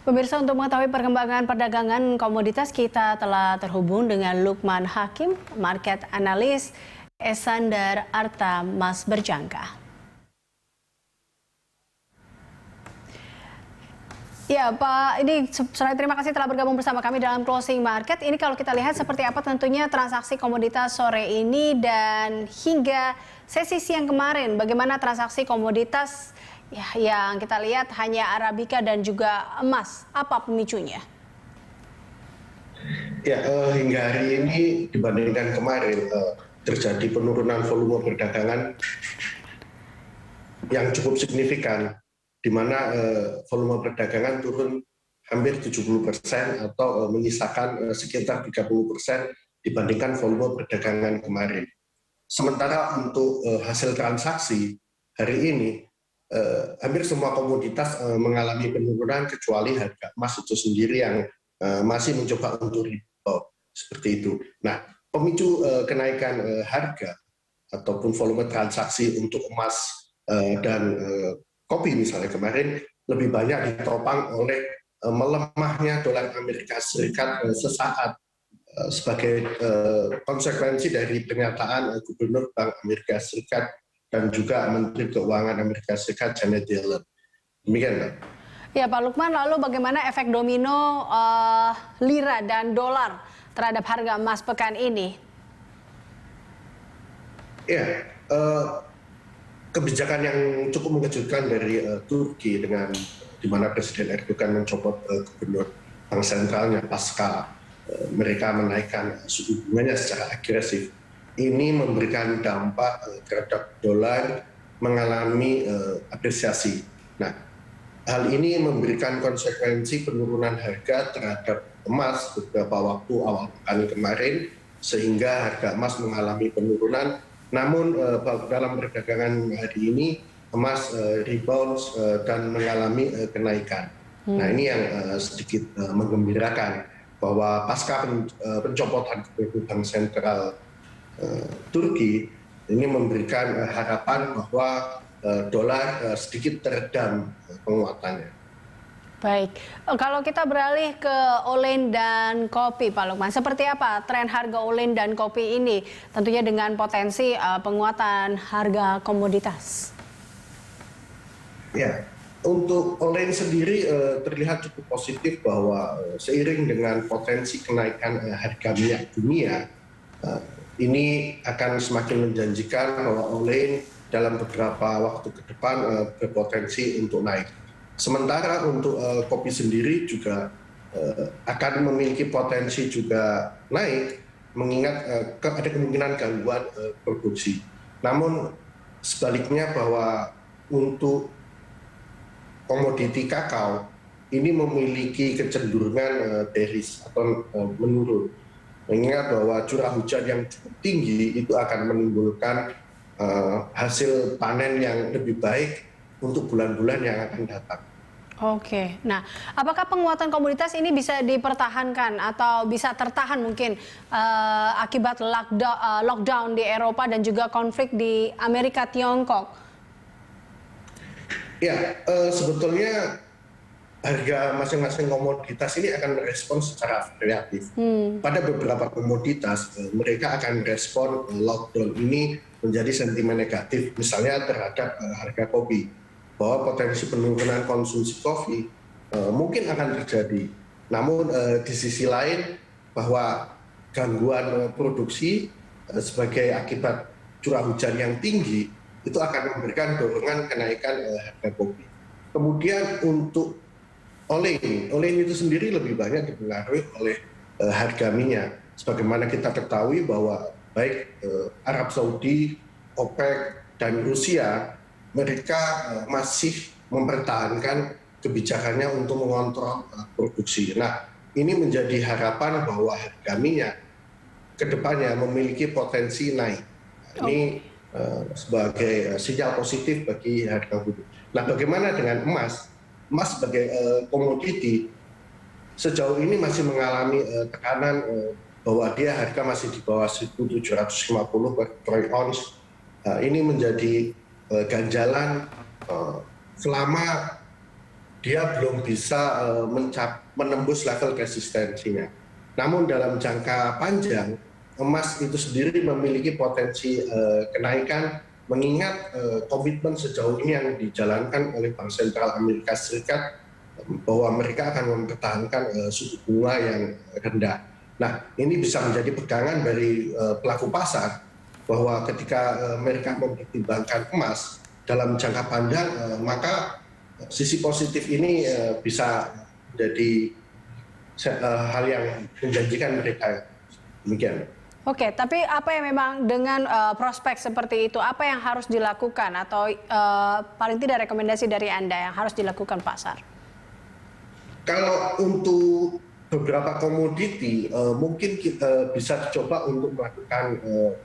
Pemirsa, untuk mengetahui perkembangan perdagangan komoditas, kita telah terhubung dengan Lukman Hakim, market analis Esandar Arta Mas Berjangka. Ya Pak, ini terima kasih telah bergabung bersama kami dalam Closing Market. Ini kalau kita lihat seperti apa tentunya transaksi komoditas sore ini dan hingga sesi siang kemarin, bagaimana transaksi komoditas yang kita lihat hanya Arabica dan juga emas. Apa pemicunya? Ya, hingga hari ini dibandingkan kemarin terjadi penurunan volume perdagangan yang cukup signifikan, di mana volume perdagangan turun hampir 70% atau menyisakan sekitar 30% dibandingkan volume perdagangan kemarin. Sementara untuk hasil transaksi hari ini, hampir semua komoditas mengalami penurunan kecuali harga emas itu sendiri yang masih mencoba untuk rebound seperti itu. Nah, pemicu kenaikan harga ataupun volume transaksi untuk emas dan kopi misalnya kemarin lebih banyak ditopang oleh melemahnya dolar Amerika Serikat sesaat sebagai konsekuensi dari pernyataan Gubernur Bank Amerika Serikat dan juga Menteri Keuangan Amerika Serikat Janet Yellen. Demikian, Pak. Ya Pak Lukman, lalu bagaimana efek domino lira dan dolar terhadap harga emas pekan ini? Ya, kebijakan yang cukup mengejutkan dari Turki dengan di mana Presiden Erdogan mencopot Gubernur Bank Sentralnya pasca mereka menaikkan suku bunganya secara agresif. Ini memberikan dampak terhadap dolar mengalami apresiasi. Nah, hal ini memberikan konsekuensi penurunan harga terhadap emas beberapa waktu awal pekan kemarin, sehingga harga emas mengalami penurunan. Namun dalam perdagangan hari ini emas rebound dan mengalami kenaikan. Nah, ini yang sedikit menggembirakan bahwa pasca pencopotan Gubernur Bank Sentral Turki ini memberikan harapan bahwa dolar sedikit teredam penguatannya. Baik, kalau kita beralih ke olin dan kopi, Pak Lukman, seperti apa tren harga olin dan kopi ini? Tentunya dengan potensi penguatan harga komoditas. Ya, untuk olin sendiri terlihat cukup positif bahwa seiring dengan potensi kenaikan harga minyak dunia, ini akan semakin menjanjikan bahwa olin dalam beberapa waktu ke depan berpotensi untuk naik. Sementara untuk kopi sendiri juga akan memiliki potensi juga naik, mengingat ada kemungkinan gangguan produksi. Namun sebaliknya bahwa untuk komoditi kakao ini memiliki kecenderungan bearish atau menurun. Mengingat bahwa curah hujan yang cukup tinggi itu akan menimbulkan hasil panen yang lebih baik untuk bulan-bulan yang akan datang. Oke, nah apakah penguatan komoditas ini bisa dipertahankan atau bisa tertahan mungkin akibat lockdown di Eropa dan juga konflik di Amerika Tiongkok? Ya, sebetulnya harga masing-masing komoditas ini akan merespon secara variatif. Pada beberapa komoditas, mereka akan respon lockdown ini menjadi sentimen negatif, misalnya terhadap harga kopi, bahwa potensi penurunan konsumsi kopi mungkin akan terjadi. Namun di sisi lain, bahwa gangguan produksi sebagai akibat curah hujan yang tinggi, itu akan memberikan dorongan kenaikan harga kopi. Kemudian untuk olin itu sendiri lebih banyak dipengaruhi oleh harga minyak. Sebagaimana kita ketahui bahwa baik Arab Saudi, OPEC, dan Rusia, mereka masih mempertahankan kebijakannya untuk mengontrol produksi. Nah, ini menjadi harapan bahwa harga minyak ke depannya memiliki potensi naik. Ini sebagai sinyal positif bagi harga crude. Nah, bagaimana dengan emas? Emas sebagai komoditi sejauh ini masih mengalami tekanan bahwa dia harga masih di bawah 1.750 per troy ounce. Ini menjadi ganjalan selama dia belum bisa menembus level resistensinya. Namun dalam jangka panjang, emas itu sendiri memiliki potensi kenaikan mengingat komitmen sejauh ini yang dijalankan oleh Bank Sentral Amerika Serikat bahwa mereka akan mempertahankan suku bunga yang rendah. Nah, ini bisa menjadi pegangan dari pelaku pasar bahwa ketika mereka mempertimbangkan emas dalam jangka panjang, maka sisi positif ini bisa menjadi hal yang menjanjikan mereka. Demikian. Oke, tapi apa yang memang dengan prospek seperti itu, apa yang harus dilakukan atau paling tidak rekomendasi dari Anda yang harus dilakukan pasar? Kalau untuk beberapa komoditi, mungkin kita bisa coba untuk melakukan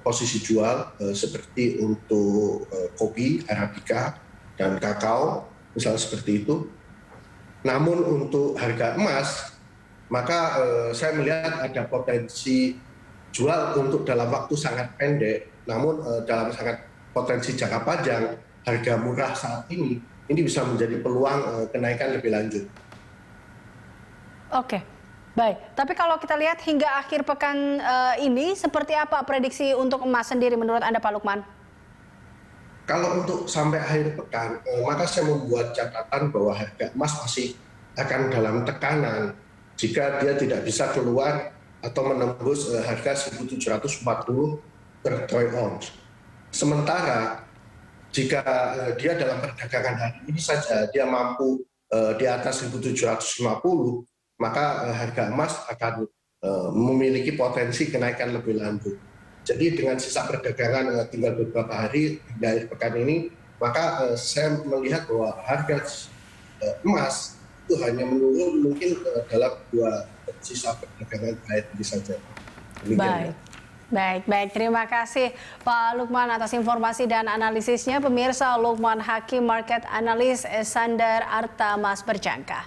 posisi jual seperti untuk kopi, Arabica, dan kakao, misalnya seperti itu. Namun untuk harga emas, maka saya melihat ada potensi jual untuk dalam waktu sangat pendek, namun dalam sangat potensi jangka panjang, harga murah saat ini bisa menjadi peluang kenaikan lebih lanjut. Oke, baik. Tapi kalau kita lihat hingga akhir pekan ini, seperti apa prediksi untuk emas sendiri menurut Anda, Pak Lukman? Kalau untuk sampai akhir pekan, maka saya membuat catatan bahwa harga emas masih akan dalam tekanan jika dia tidak bisa keluar atau menembus harga 1.740 per troy ounce. Sementara jika dia dalam perdagangan hari ini saja dia mampu di atas 1.750, maka harga emas akan memiliki potensi kenaikan lebih lanjut. Jadi dengan sisa perdagangan tinggal beberapa hari di akhir pekan ini, maka saya melihat bahwa harga emas itu hanya menurun mungkin dalam 2 sisa perdagangan terakhir ini saja. Baik. Baik. Terima kasih Pak Lukman atas informasi dan analisisnya. Pemirsa, Lukman Hakim, Market Analyst Sandar Arta Mas Berjangka.